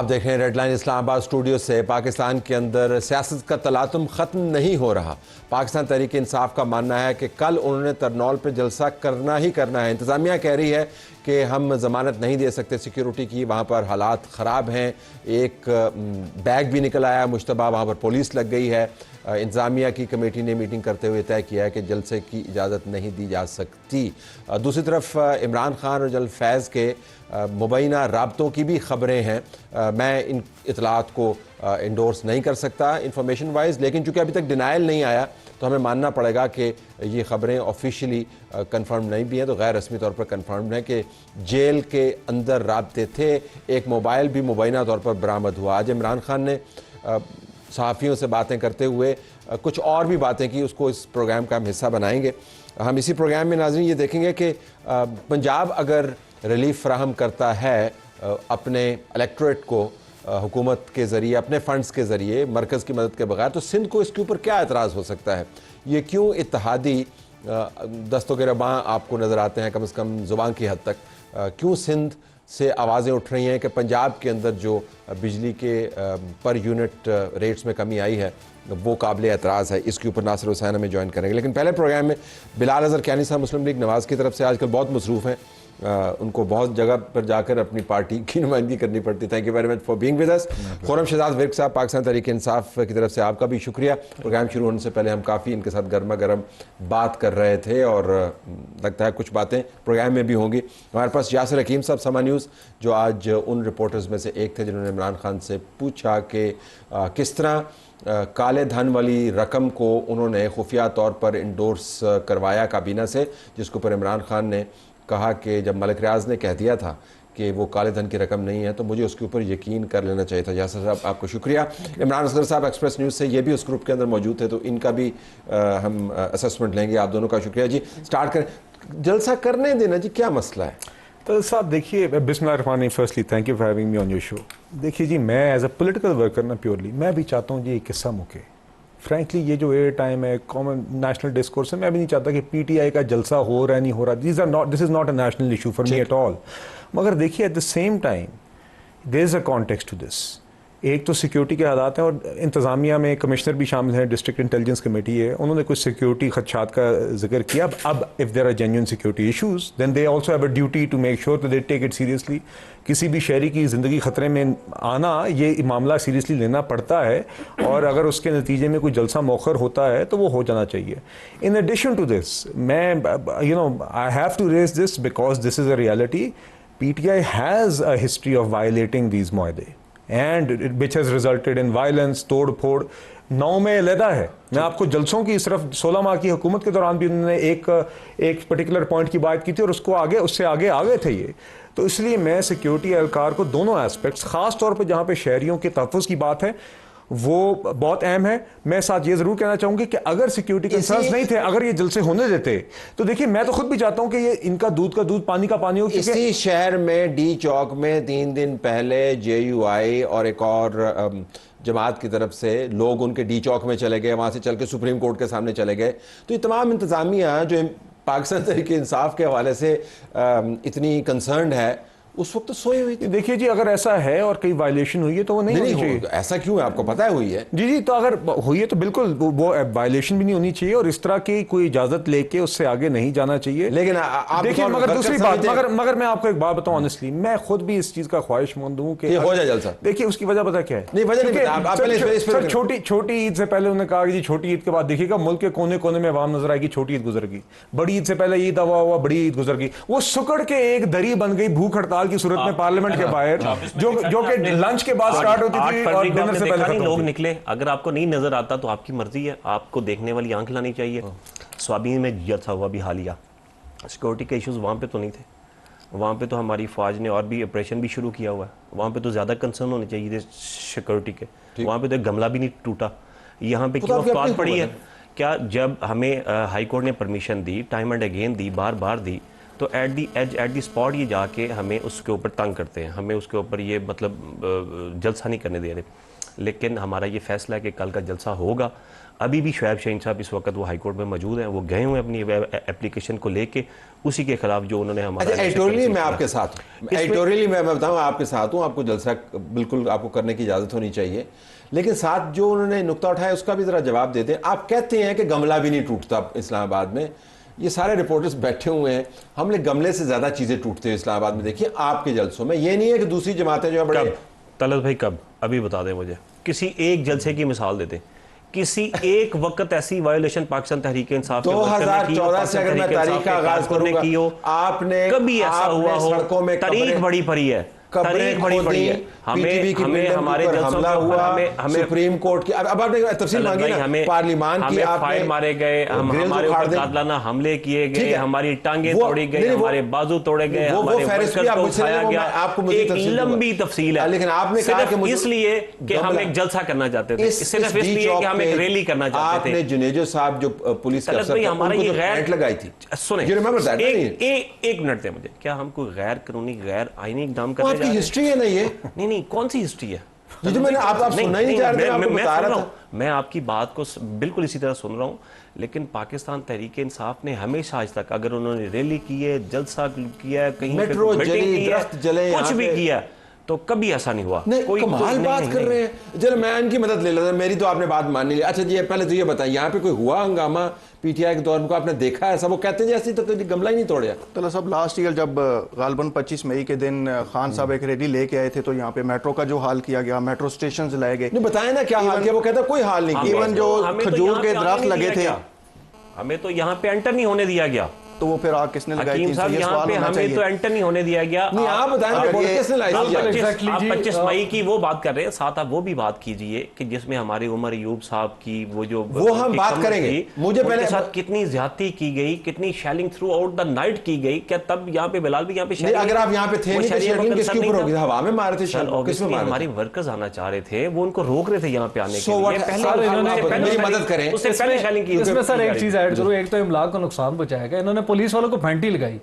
آپ دیکھ رہے ہیں ریڈ لائن اسلام آباد اسٹوڈیو سے۔ پاکستان کے اندر سیاست کا تلاطم ختم نہیں ہو رہا۔ پاکستان تحریک انصاف کا ماننا ہے کہ کل انہوں نے ترنول پہ جلسہ کرنا ہی کرنا ہے۔ انتظامیہ کہہ رہی ہے کہ ہم ضمانت نہیں دے سکتے سیکیورٹی کی، وہاں پر حالات خراب ہیں۔ ایک بیگ بھی نکل آیا مشتبہ، وہاں پر پولیس لگ گئی ہے۔ انتظامیہ کی کمیٹی نے میٹنگ کرتے ہوئے طے کیا ہے کہ جلسے کی اجازت نہیں دی جا سکتی۔ دوسری طرف عمران خان اور جنرل فیض کے مبینہ رابطوں کی بھی خبریں ہیں۔ میں ان اطلاعات کو انڈورس نہیں کر سکتا انفارمیشن وائز، لیکن چونکہ ابھی تک ڈینائل نہیں آیا تو ہمیں ماننا پڑے گا کہ یہ خبریں آفیشیلی کنفرم نہیں بھی ہیں، تو غیر رسمی طور پر کنفرمڈ ہیں کہ جیل کے اندر رابطے تھے۔ ایک موبائل بھی مبینہ طور پر برآمد ہوا۔ آج عمران خان نے صحافیوں سے باتیں کرتے ہوئے کچھ اور بھی باتیں کی، اس کو اس پروگرام کا ہم حصہ بنائیں گے۔ ہم اسی پروگرام میں ناظرین یہ دیکھیں گے کہ پنجاب اگر ریلیف فراہم کرتا ہے اپنے الیکٹوریٹ کو حکومت کے ذریعے، اپنے فنڈز کے ذریعے، مرکز کی مدد کے بغیر، تو سندھ کو اس کے اوپر کیا اعتراض ہو سکتا ہے؟ یہ کیوں اتحادی دستوں کے رباں آپ کو نظر آتے ہیں کم از کم زبان کی حد تک؟ کیوں سندھ سے آوازیں اٹھ رہی ہیں کہ پنجاب کے اندر جو بجلی کے پر یونٹ ریٹس میں کمی آئی ہے وہ قابل اعتراض ہے؟ اس کے اوپر ناصر حسین ہمیں جوائن کریں گے، لیکن پہلے پروگرام میں بلال اظہر کیانی صاحب مسلم لیگ نواز کی طرف سے آج کل بہت مصروف ہیں، ان کو بہت جگہ پر جا کر اپنی پارٹی کی نمائندگی کرنی پڑتی ہے۔ Thank you very much for being with us. Khurram Shahzad Virk sahib Pakistan Tehreek Insaf کی طرف سے آپ کا بھی شکریہ۔ پروگرام شروع ہونے سے پہلے ہم کافی ان کے ساتھ گرما گرم بات کر رہے تھے اور لگتا ہے کچھ باتیں پروگرام میں بھی ہوں گی۔ ہمارے پاس یاسر حکیم صاحب سما نیوز، جو آج ان رپورٹرز میں سے ایک تھے جنہوں نے عمران خان سے پوچھا کہ کس طرح کالے دھن والی رقم کو انہوں نے خفیہ طور پر انڈورس کروایا کابینہ سے، جس کے اوپر عمران خان نے کہا کہ جب ملک ریاض نے کہہ دیا تھا کہ وہ کالے دھن کی رقم نہیں ہے تو مجھے اس کے اوپر یقین کر لینا چاہیے تھا۔ یاسر صاحب آپ کو شکریہ۔ عمران اصغر صاحب ایکسپریس نیوز سے، یہ بھی اس گروپ کے اندر موجود تھے، تو ان کا بھی ہم اسسمنٹ لیں گے۔ آپ دونوں کا شکریہ جی۔ سٹارٹ کریں، جلسہ کرنے دینا جی، کیا مسئلہ ہے؟ تو صاحب دیکھیے، بسم اللہ الرحمن الرحیم، firstly thank you for having me on your show. دیکھیے جی، میں ایز اے پولیٹیکل ورکر نا پیورلی میں بھی چاہتا ہوں جی یہ قصہ مکے۔ فرینکلی یہ جو ایئر ٹائم ہے، کامن نیشنل ڈسکورس ہے، میں بھی نہیں چاہتا کہ پی ٹی آئی کا جلسہ ہو رہا ہے نہیں ہو رہا۔ This is not a national issue for me at all. مگر دیکھیے at the same time there is a context to this. ایک تو سیکیورٹی کے حالات ہیں، اور انتظامیہ میں کمشنر بھی شامل ہیں، ڈسٹرکٹ انٹیلیجنس کمیٹی ہے، انہوں نے کچھ سیکیورٹی خدشات کا ذکر کیا۔ اب if there are genuine security issues then they also have a duty to make sure that they take it seriously. کسی بھی شہری کی زندگی خطرے میں آنا، یہ معاملہ سیریسلی لینا پڑتا ہے، اور اگر اس کے نتیجے میں کوئی جلسہ مؤخر ہوتا ہے تو وہ ہو جانا چاہیے۔ ان ایڈیشن ٹو دس، میں I have to raise this because this is a reality. P T I has a history of violating these معاہدے and which has resulted in violence، توڑ پھوڑ۔ 9 میں علیحدہ ہے، میں آپ کو جلسوں کی صرف 16 ماہ کی حکومت کے دوران بھی انہوں نے ایک پرٹیکولر پوائنٹ کی بات کی تھی، اور اس سے آگے آگے تھے یہ۔ تو اس لیے میں سیکیورٹی اہلکار کو دونوں ایسپیکٹس، خاص طور پہ جہاں پہ شہریوں کے تحفظ کی بات ہے، وہ بہت اہم ہے۔ میں ساتھ یہ ضرور کہنا چاہوں گی کہ اگر سیکیورٹی کنسرنز نہیں تھے، اگر یہ جلسے ہونے دیتے، تو دیکھیے میں تو خود بھی چاہتا ہوں کہ یہ ان کا دودھ کا دودھ پانی کا پانی ہو۔ اسی شہر میں ڈی چوک میں 3 دن پہلے جے یو آئی اور ایک اور جماعت کی طرف سے لوگ ان کے ڈی چوک میں چلے گئے، وہاں سے چل کے سپریم کورٹ کے سامنے چلے گئے۔ تو یہ تمام انتظامیہ جو پاکستان تحریک انصاف کے حوالے سے اتنی کنسرنڈ ہے، اس وقت تو سوئی ہوئی تھی۔ دیکھیے جی، اگر ایسا ہے اور کئی وائلیشن ہوئی ہے تو وہ نہیں ہونی چاہیے۔ ایسا کیوں ہے؟ آپ کو پتہ ہے ہوئی ہے؟ جی تو اگر ہوئی ہے تو بالکل وہ وائلیشن بھی نہیں ہونی چاہیے، اور اس طرح کی کوئی اجازت لے کے اس سے آگے نہیں جانا چاہیے۔ لیکن دیکھیے، مگر دوسری بات، مگر میں آپ کو ایک بات بتاؤں آنیسٹلی، میں خود بھی اس چیز کا خواہش مند ہوں کہ ہو جائے جلسہ۔ دیکھیے اس کی وجہ پتہ کیا ہے؟ نہیں وجہ نہیں، سر چھوٹی عید سے پہلے انہوں نے کہا کہ جی چھوٹی عید کے بعد دیکھیے گا ملک کے کونے کونے میں عوام نظر آئے گی، چھوٹی عید گزر گئی۔ بڑی عید سے پہلے عید ہوا، بڑی عید گزر گئی۔ وہ سکڑ کے ایک دری بن گئی بھوک ہڑتال کی صورت میں پارلیمنٹ کے باہر، جو کہ لنچ کے بعد سٹارٹ ہوتی تھی اور ڈنر سے پہلے ختم لوگ نکلے۔ اگر آپ کو نہیں نظر آتا تو آپ کی مرضی ہے، آپ کو دیکھنے والی آنکھ لانی چاہیے۔ سوابین میں جلسہ ہوا بھی حالیہ، سیکورٹی کے ایشوز وہاں پہ تو نہیں تھے، وہاں پہ تو ہماری فوج نے اور بھی آپریشن بھی شروع کیا ہوا ہے، وہاں پہ تو زیادہ کنسرن ہونے چاہیے تھے سیکورٹی کے، وہاں پہ تو ایک گملہ بھی نہیں ٹوٹا۔ یہاں پہ کیوں افواج پڑی ہے؟ کیا جب ہمیں ہائی کورٹ نے پرمیشن دی، ٹائم اینڈ اگین دی، بار بار دی، تو at the edge at the spot یہ جا کے ہمیں اس کے اوپر تنگ کرتے ہیں، ہمیں اس کے اوپر یہ مطلب جلسہ نہیں کرنے دے رہے۔ لیکن ہمارا یہ فیصلہ ہے کہ کل کا جلسہ ہوگا. ابھی بھی شعیب شاہین صاحب اس وقت وہ ہائی کورٹ میں موجود ہیں, وہ گئے ہوئے اپنی اپلیکیشن کو لے کے, اسی کے خلاف جو انہوں نے ہمارا ایڈیٹوریلی میں آپ کے ساتھ ہوں, ایڈیٹوریلی میں بتاؤں آپ کے ساتھ ہوں, آپ کو جلسہ بالکل آپ کو کرنے کی اجازت ہونی چاہیے, لیکن ساتھ جو انہوں نے نقطہ اٹھایا اس کا بھی ذرا جواب دیتے ہیں. آپ کہتے ہیں کہ گملہ بھی نہیں ٹوٹتا اسلام آباد میں, یہ سارے رپورٹرز بیٹھے ہوئے ہیں, ہم نے گملے سے زیادہ چیزیں ٹوٹتے ہیں اسلام آباد میں. دیکھیے آپ کے جلسوں میں یہ نہیں ہے کہ دوسری جماعتیں جو ہیں بڑے. طلعت بھائی کب, ابھی بتا دیں مجھے, کسی ایک جلسے کی مثال دیتے, کسی ایک وقت ایسی وائلیشن پاکستان تحریک انصاف 2014 سے اگر میں تاریخ کا آغاز کروں گا, آپ نے کبھی ایسا ہوا ہو, سڑکوں میں تاریخ بڑی پڑی ہے, تاریخ بڑی پڑی ہے. ہمیں ہمارے حملہ ہوا, سپریم کورٹ کی, اب آپ نے تفصیل مانگی نا, پارلیمان کی, آپ فائر مارے گئے, ہمارے اوپر قاتلانہ حملے کیے گئے, ہماری ٹانگیں توڑی گئی, ہمارے بازو توڑے گئے, ہمارے ورکرز کو اٹھایا گیا. ایک لمبی تفصیل ہے, لیکن آپ نے کہا کہ اس لیے کہ ہم ایک جلسہ کرنا چاہتے تھے, صرف اس لیے کہ ہم ایک ریلی کرنا چاہتے تھے. آپ نے جنیجو صاحب جو پولیس کے افسر ہمارا یہ غیر لگائی تھی, سنیں ایک منٹ دیں مجھے, کیا ہم کوئی غیر قانونی غیر آئینی اقدام کرنے جا رہے ہیں؟ ہسٹری ہے نا یہ, نہیں کون سی ہسٹری ہے یہ جو میں نے آپ سننا ہی نہیں چاہ رہے, آپ کو بتا رہا تھا. میں آپ کی بات کو بالکل اسی طرح سن رہا ہوں, لیکن پاکستان تحریک انصاف نے ہمیشہ آج تک, اگر انہوں نے ریلی کی ہے, جلسہ کیا ہے, کہیں میٹرو جلی, درخت جلے, کچھ بھی کیا, تو کبھی ایسا نہیں ہوا. کوئی کمال بات کر رہے ہیں. چلو میں ان کی مدد لے لیتا ہوں, میری تو آپ نے بات مان لی. اچھا جی پہلے تو یہ بتائیں, یہاں پہ کوئی ہوا ہنگامہ پی ٹی آئی کے دور میں, آپ نے دیکھا ایسا؟ وہ کہتے ہیں جیسے تو گملہ ہی نہیں توڑیا. طلعہ صاحب لاسٹ ایئر جب غالباً 25 مئی کے دن خان صاحب ایک ریلی لے کے آئے تھے, تو یہاں پہ میٹرو کا جو حال کیا گیا, میٹرو اسٹیشنز لائے گئے. نہیں بتائیں نا کیا حال کیا, وہ کہتا ہے کوئی حال نہیں کیا. ایون جو کھجور کے درخت لگے تھے, ہمیں تو یہاں پہ انٹر نہیں ہونے دیا گیا, تو وہ پھر آگ کس نے لگائی تھی؟ صاحب یہاں پہ ہمیں تو انٹر نہیں ہونے دیا گیا. نہیں آپ بتائیں رپورٹ کس نے لائی تھی؟ آپ 25 مئی کی وہ بات کر رہے ہیں, ساتھ آپ وہ بھی بات کیجئے کہ جس میں ہمارے عمر ایوب صاحب کی وہ جو وہ ہم بات کریں گے. مجھے پہلے ساتھ کتنی زیادتی کی گئی, کتنی shelling through out the night کی گئی, کیا تب یہاں پہ بلال بھی یہاں پہ شیلنگ, اگر آپ یہاں پہ تھے نہیں تو شیلنگ کس کے اوپر ہوگی؟ ہوا میں مارے تھے, کس میں مارے؟ ہمارے ورکرز آنا چاہ رہے تھے, وہ ان کو روک رہے تھے یہاں پہ آنے کے لیے. پہلے مدد کریں, اس سے پہلے شیلنگ کی. اس میں سر ایک چیز ایڈ کروں, ایک تو املاک کو نقصان پہنچایا گیا, انہوں نے پولیس والوں کو پھینٹی لگائی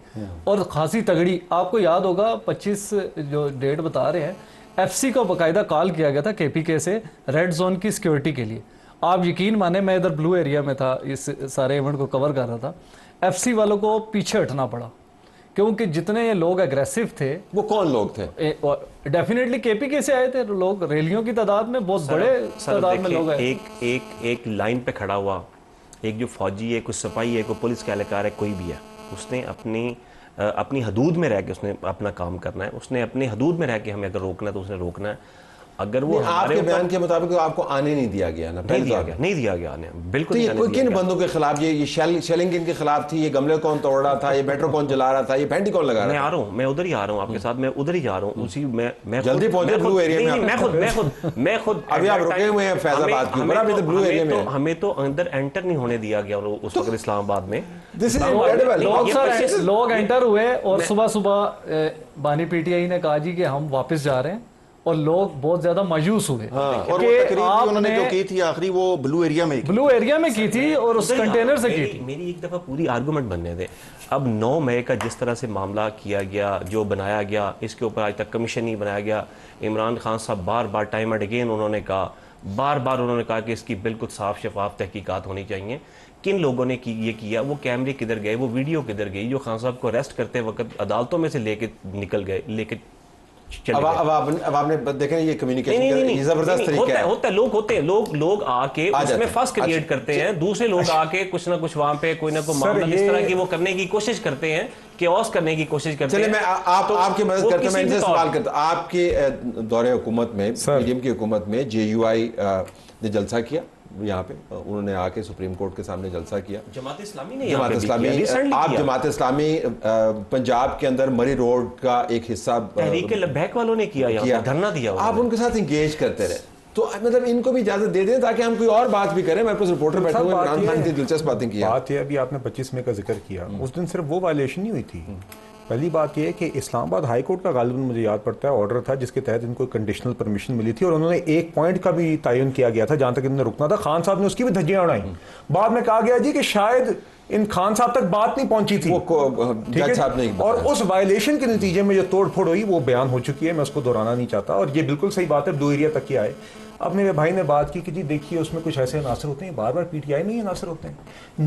اور خاصی تگڑی. آپ کو یاد ہوگا 25 جو ڈیٹ بتا رہے ہیں, ایف سی کو باقاعدہ کال کیا گیا تھا کے پی کے سے ریڈ زون کی سیکیورٹی کے لیے. آپ یقین مانیں میں ادھر بلو ایریا میں تھا, اس سارے ایونٹ کو کور کر رہا تھا, ایف سی والوں کو پیچھے ہٹنا پڑا کیونکہ جتنے یہ لوگ اگریسو تھے. وہ کون لوگ تھے؟ ڈیفینیٹلی کے پی کے سے آئے تھے لوگ, ریلیوں کی تعداد میں بہت بڑے تعداد میں لوگ آئے. ایک لائن پہ کھڑا ہوا, ایک جو فوجی ہے, کوئی سپاہی ہے, کوئی پولیس کا اہلکار ہے, کوئی بھی ہے, اس نے اپنی حدود میں رہ کے اس نے اپنا کام کرنا ہے, اس نے اپنی حدود میں رہ کے ہمیں اگر روکنا ہے تو اس نے روکنا ہے. اگر وہ آپ کے بیان کے مطابق آپ کو آنے نہیں دیا گیا نا؟ نہیں دیا گیا آنے, بالکل. تو یہ کن بندوں کے خلاف, یہ شیلنگ کن کے خلاف تھی, یہ گملے کون توڑ رہا تھا, یہ میٹرو کون جلا رہا تھا, یہ پینٹی کون لگا رہا تھا؟ میں آ رہا ہوں, میں ادھر ہی آ رہا ہوں آپ کے ساتھ, میں ادھر ہی جا رہا ہوں. اسی میں جلدی پہنچے بلو ایریا میں. میں خود ابھی آپ رکے ہوئے ہیں فیض آباد کے اوپر, ابھی تو بلو ایریا میں. ہمیں تو اندر انٹر نہیں ہونے دیا گیا اس وقت اسلام آباد میں. لوگ انٹر ہوئے اور صبح بانی پی ٹی آئی نے کہا جی کہ ہم واپس جا رہے ہیں, اور لوگ بہت زیادہ مایوس ہوئے. اور وہ تقریب انہوں نے جو کی تھی آخری, وہ بلو ایریا میں کی تھی اور اس کنٹینر سے کی تھی. میری ایک دفعہ پوری آرگومنٹ بننے دے. اب 9 مئی کا جس طرح سے معاملہ کیا گیا, جو بنایا گیا, اس کے اوپر آج تک کمیشن نہیں بنایا گیا. عمران خان صاحب بار بار ٹائم اینڈ اگین انہوں نے کہا کہ اس کی بالکل صاف شفاف تحقیقات ہونی چاہیے. کن لوگوں نے یہ کیا, وہ کیمرے کدھر گئے, وہ ویڈیو کدھر گئی, جو خان صاحب کو اریسٹ کرتے وقت عدالتوں میں سے لے کے نکل گئے, لے کے اب آپ نے دیکھیں یہ کمیونیکیشن زبردست طریقہ ہے. ہوتا ہے لوگ آ کے اس میں فاس کریٹ کرتے ہیں, دوسرے لوگ آ کے کچھ نہ کچھ وہاں پہ کوئی نہ کوئی معاملہ اس طرح کی وہ کرنے کی کوشش کرتے ہیں, کیوس کرنے کی کوشش کرتے ہیں. چلے میں آپ کی مدد کرتا ہوں, میں ان سے سوال کرتا ہوں. آپ کے دور حکومت میں, پی ڈی ایم کی حکومت میں, جے یو آئی نے جلسہ کیا یہاں پہ, انہوں نے آ کے سپریم کورٹ کے سامنے جلسہ کیا. جماعت اسلامی نے آپ جماعت اسلامی پنجاب کے اندر مری روڈ کا ایک حصہ تحریک لبیک والوں نے کیا, دھرنا دیا, آپ ان کے ساتھ انگیج کرتے رہے. تو مطلب ان کو بھی اجازت دے دیں تاکہ ہم کوئی اور بات بھی کریں. میرے پاس رپورٹر بیٹھے ہوئے, عمران خان کی دلچسپ باتیں کی. بات یہ ابھی آپ نے 25 مئی کا ذکر کیا, اس دن صرف وہ وائلیشن نہیں ہوئی تھی. پہلی بات یہ ہے کہ اسلام آباد ہائی کورٹ کا غالباً مجھے یاد پڑتا ہے آرڈر تھا جس کے تحت ان کو کنڈیشنل پرمیشن ملی تھی, اور انہوں نے ایک پوائنٹ کا بھی تعین کیا گیا تھا جہاں تک انہوں نے رکنا تھا. خان صاحب نے اس کی بھی دھجیاں اڑائیں. بعد میں کہا گیا جی کہ شاید ان خان صاحب تک بات نہیں پہنچی تھی, اور اس وائلیشن کے نتیجے میں جو توڑ پھوڑ ہوئی وہ بیان ہو چکی ہے, میں اس کو دہرانا نہیں چاہتا. اور یہ بالکل صحیح بات ہے, بلو ایریا تک ہی آئے. اب میرے بھائی نے بات کی کہ جی دیکھیے اس میں کچھ ایسے عناصر ہوتے ہیں بار بار پی ٹی آئی میں ہی عناصر ہوتے ہیں.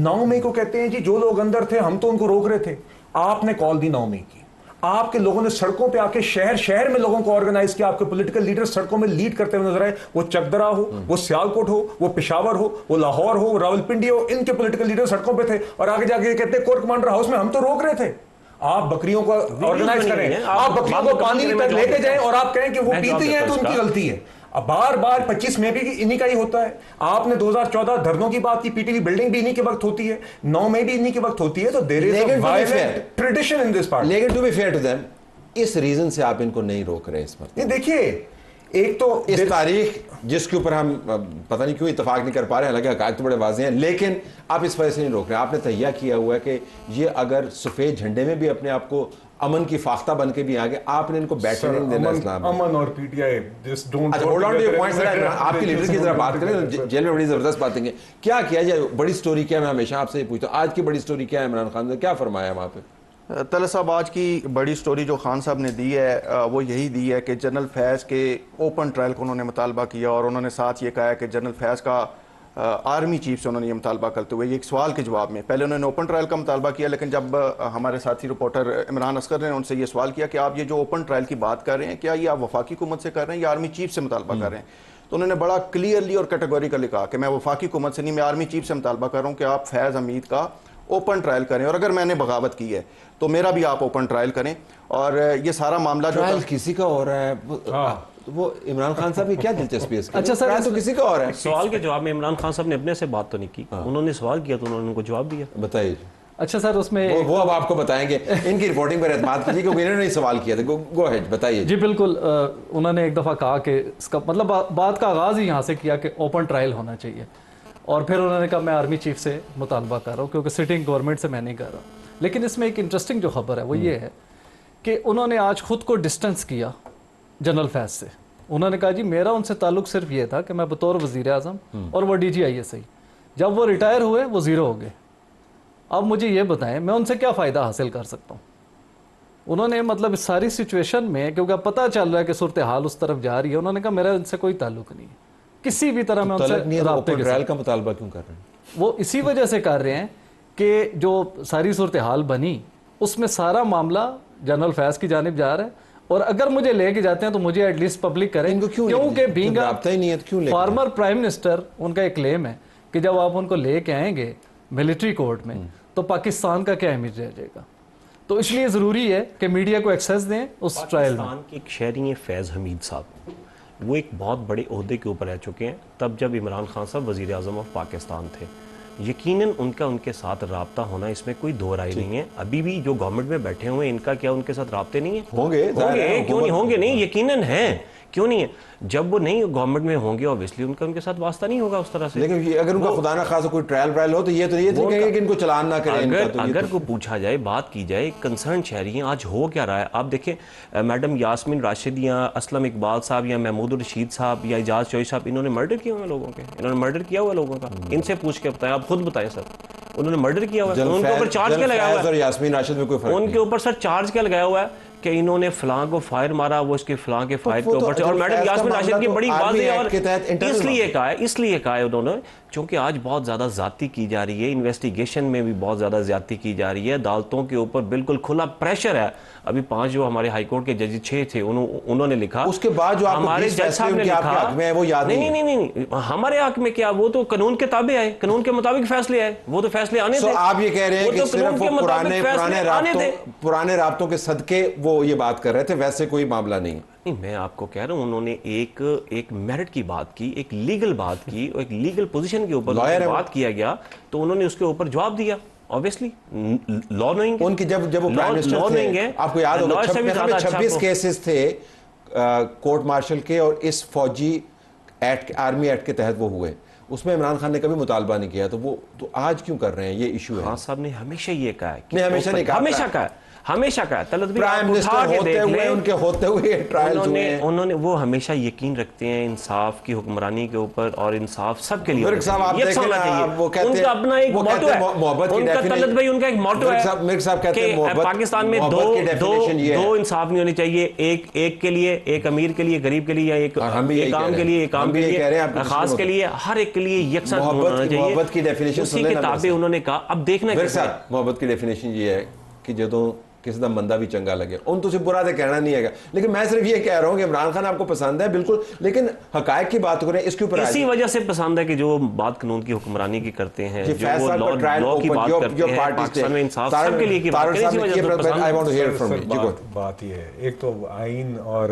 9 مئی کو کہتے ہیں جی جو لوگ اندر تھے ہم تو ان کو روک رہے تھے. آپ نے کال دی 9 مئی کی, آپ کے لوگوں نے سڑکوں پہ آ کے شہر میں لوگوں کو آرگنائز کیا, آپ کے پولیٹیکل لیڈر سڑکوں میں لیڈ کرتے ہوئے نظر آئے, وہ چکدرا ہو, وہ سیالکوٹ ہو, وہ پشاور ہو, وہ لاہور ہو, راولپنڈی ہو, ان کے پولیٹیکل لیڈر سڑکوں پہ تھے اور آگے جا کے کہتے ہیں کورٹ کمانڈر ہاؤس میں ہم تو روک رہے تھے. آپ بکریوں کو آرگنائز کریں, آپ بکریوں کو پانی تک لے کے جائیں اور آپ کہیں کہ وہ پیتی ہیں تو ان کی غلطی ہے. اب بار بار 25 مئی بھی انہی کا ہی ہوتا ہے. آپ نے 2014 دھرنوں کی بات کی, پی ٹی وی بلڈنگ بھی انہی کے وقت ہوتی ہے, 9 مئی بھی انہی کے وقت ہوتی ہے. تو there is a violent tradition in this part. لیکن to be fair to them, اس ریزن سے آپ ان کو نہیں روک رہے اس وقت. یہ دیکھیے ایک تو اس تاریخ جس کے اوپر ہم پتہ نہیں کیوں اتفاق نہیں کر پا رہے ہیں, حالانکہ حقائق تو بڑے واضح ہیں, لیکن آپ اس وجہ سے نہیں روک رہے. آپ نے تہیہ کیا ہوا ہے کہ یہ اگر سفید جھنڈے میں بھی اپنے آپ کو امن کی فاختہ بن کے بھی آگے, آپ نے ان کو بیٹھنے نہیں دینا اسلام. امن اور پی ٹی آئی جسٹ ڈونٹ. اچھا hold on to your points. آپ کی لیڈر کی طرح بات کریں, جیل میں بڑی زبردست باتیں ہیں. کیا کیا جائے, بڑی سٹوری کیا ہے, میں ہمیشہ آپ سے یہ پوچھتا ہوں, آج کی بڑی سٹوری کیا ہے عمران خان نے کیا فرمایا وہاں پہ؟ طلعت صاحب, آج کی بڑی سٹوری جو خان صاحب نے دی ہے وہ یہی دی ہے کہ جنرل فیض کے اوپن ٹرائل کو انہوں نے مطالبہ کیا, اور انہوں نے ساتھ یہ کہا ہے کہ جنرل فیض کا آرمی چیف سے انہوں نے یہ مطالبہ کرتے ہوئے, یہ ایک سوال کے جواب میں, پہلے انہوں نے اوپن ٹرائل کا مطالبہ کیا, لیکن جب ہمارے ساتھی رپورٹر عمران اصغر نے ان سے یہ سوال کیا کہ آپ یہ جو اوپن ٹرائل کی بات کر رہے ہیں, کیا یہ آپ وفاقی حکومت سے کر رہے ہیں یا آرمی چیف سے مطالبہ کر رہے ہیں, تو انہوں نے بڑا کلیئرلی اور کیٹیگوریکلی کہا کہ میں وفاقی حکومت سے نہیں, میں آرمی چیف سے مطالبہ کر رہا ہوں کہ آپ فیض حمید کا اوپن ٹرائل کریں, اور اگر میں نے بغاوت کی ہے تو میرا بھی آپ اوپن ٹرائل کریں. اور یہ سارا معاملہ جو ٹرائل کسی کا ہو رہا ہے, وہ عمران خان صاحب کی کیا دلچسپی ہے اس کی؟ اچھا سر, ٹرائل تو کسی کا ہو رہا ہے. سوال کے جواب میں عمران خان صاحب نے اپنے سے بات تو نہیں کی, انہوں نے سوال کیا تو انہوں نے ان کو جواب دیا. بتائیے. اچھا سر, اس میں وہ اب آپ کو بتائیں گے, ان کی رپورٹنگ پر اعتماد کیجیے کیونکہ انہوں نے سوال کیا تھا. گو ہیڈ, بتائیے. جی بالکل, انہوں نے ایک دفعہ کہا کہ اس کا مطلب بات کا آغاز ہی یہاں سے کیا کہ اوپن ٹرائل ہونا چاہیے, اور پھر انہوں نے کہا میں آرمی چیف سے مطالبہ کر رہا ہوں کیونکہ سٹنگ گورنمنٹ سے میں نہیں کر رہا. لیکن اس میں ایک انٹرسٹنگ جو خبر ہے وہ یہ ہے کہ انہوں نے آج خود کو ڈسٹنس کیا جنرل فیض سے. انہوں نے کہا جی میرا ان سے تعلق صرف یہ تھا کہ میں بطور وزیر اعظم, اور وہ D G I S I, جب وہ ریٹائر ہوئے وہ زیرو ہو گئے. اب مجھے یہ بتائیں میں ان سے کیا فائدہ حاصل کر سکتا ہوں. انہوں نے مطلب اس ساری سچویشن میں, کیونکہ اب پتہ چل رہا ہے کہ صورتحال اس طرف جا رہی ہے, انہوں نے کہا میرا ان سے کوئی تعلق نہیں ہے کسی بھی طرح. میں ان سے رابطے کے ٹرائل کا مطالبہ کیوں کر رہے ہیں؟ وہ اسی وجہ سے کر رہے ہیں کہ جو ساری صورتحال بنی اس میں سارا معاملہ جنرل فیض کی جانب جا رہا ہے, اور اگر مجھے لے کے جاتے ہیں تو مجھے ایٹ لیسٹ پبلک کریں, کیونکہ بینگ فارمر پرائم منسٹر ان کا ایک کلیم ہے کہ جب آپ ان کو لے کے آئیں گے ملٹری کورٹ میں تو پاکستان کا کیا امیج رہ جائے گا. تو اس لیے ضروری ہے کہ میڈیا کو ایکسیس دیں اس ٹرائل میں. پاکستان کے ایک شہری ہیں فیض حمید صاحب, وہ ایک بہت بڑے عہدے کے اوپر رہ چکے ہیں تب جب عمران خان صاحب وزیر اعظم آف پاکستان تھے. یقیناً ان کے ساتھ رابطہ ہونا اس میں کوئی دو رائے نہیں ہے. ابھی بھی جو گورنمنٹ میں بیٹھے ہوئے ہیں ان کا کیا ان کے ساتھ رابطے نہیں ہیں؟ ہوں گے, کیوں نہیں ہوں گے, نہیں یقیناً ہیں, کیوں نہیں ہے. جب وہ نہیں گورنمنٹ میں ہوں گے اوبیسلی ان کا ان کے ساتھ واسطہ نہیں ہوگا اس طرح سے. لیکن اگر ان کا خدا نہ خاصا کوئی ٹرائل ورائل ہو تو یہ کہیں گے کہ ان کو چلان نہ کریں. اگر کو پوچھا جائے, بات کی جائے, کنسرن شہری ہیں آج ہو کیا رہا ہے. آپ دیکھیں میڈم یاسمین راشد یا اسلم اقبال صاحب یا محمود الرشید صاحب یا اعجاز چوئی صاحب, انہوں نے مرڈر کیا ہوا لوگوں کے, انہوں نے مرڈر کیا ہوا لوگوں کا. ان سے پوچھ کے بتائیں, آپ خود بتائیں سر, انہوں نے مرڈر کیا ہوا ہے, ان کے اوپر چارج کیا لگایا ہوا ہے؟ یاسمین راشد میں کوئی فرق ان کے اوپر سر چارج کیا لگایا ہوا ہے کہ انہوں نے فلاں کو فائر مارا, وہ اس کے فلاں کے فائر کے اوپر سے. اور میڈم یاسمین راشد کی بڑی واضح, اور اس لیے کہا ہے انہوں نے چونکہ آج بہت زیادہ زیادتی کی جا رہی ہے, انویسٹیگیشن میں بھی بہت زیادہ زیادتی کی جا رہی ہے, عدالتوں کے اوپر بالکل کھلا پریشر ہے. ابھی 5 جو ہمارے ہائی کورٹ کے جج 6 تھے انہوں نے لکھا, اس کے بعد جو ہمارے جج صاحب نے لکھا وہ یاد نہیں ہمارے حق میں کیا, وہ تو قانون کے تابع آئے, قانون کے مطابق فیصلے آئے, وہ تو فیصلے آنے تھے. آپ یہ کہہ رہے ہیں کہ صرف پرانے رابطوں کے صدقے وہ یہ بات کر رہے تھے, ویسے کوئی معاملہ نہیں. نہیں, میں آپ کو کہہ رہا ہوں انہوں نے ایک میرٹ کی بات کی, ایک لیگل بات کی, ایک لیگل پوزیشن کے اوپر بات کیا گیا تو انہوں نے اس کے اوپر جواب دیا. obviously law knowing ان کی جب وہ پرائم منسٹر تھے, آپ کو یاد ہوگا 26 کیسز تھے کورٹ مارشل کے, اور اس فوجی ایکٹ, آرمی ایکٹ کے تحت وہ ہوئے, اس میں عمران خان نے کبھی مطالبہ نہیں کیا. تو وہ تو آج کیوں کر رہے ہیں, یہ ایشو ہے. خان صاحب نے ہمیشہ یہ کہا ہے, نہیں ہمیشہ نہیں کہا, ہمیشہ کہا ہے, ہمیشہ کا طلعت بھائی پرائم منسٹر ہوتے ہوئے ان کے ہوتے ہوئے ٹرائلز ہوئے ہیں. انہوں نے وہ ہمیشہ یقین رکھتے ہیں انصاف کی حکمرانی کے اوپر, اور انصاف سب کے لیے مرک صاحب آپ دیکھیں نا, وہ کہتے ہیں ان کا اپنا ایک موٹو ہے, محبت کی ڈیفینیشن, طلعت بھائی ان کا ایک موٹو ہے مرک صاحب کہتے ہیں کہ پاکستان میں دو انصاف نہیں ہونے چاہیے, ایک کے لیے, ایک امیر کے لیے, غریب کے لیے, یا ایک عام کے لیے, ایک عام کے لیے, خاص کے لیے, ہر ایک کے لیے یکساں ہونا چاہیے. محبت کی ڈیفینیشن اسی کتابیں انہوں نے کہا. اب دیکھنا محبت کی ڈیفینیشن یہ ہے کہ جدوں کسی دا بندہ بھی چنگا لگے, ان تو سے برا تو کہنا نہیں ہے گا, لیکن میں صرف یہ کہہ رہا ہوں کہ عمران خان آپ کو پسند ہے بالکل, لیکن حقائق کی بات کریں اس کے اوپر. اسی وجہ سے پسند ہے کہ جو بات قانون کی حکمرانی کی کرتے ہیں, جو وہ لاء کی بات کرتے ہیں, پاکستان میں انصاف سب کے لیے کی بات کریں, اسی وجہ سے پسند ہے. بات یہ ہے, ایک تو آئین اور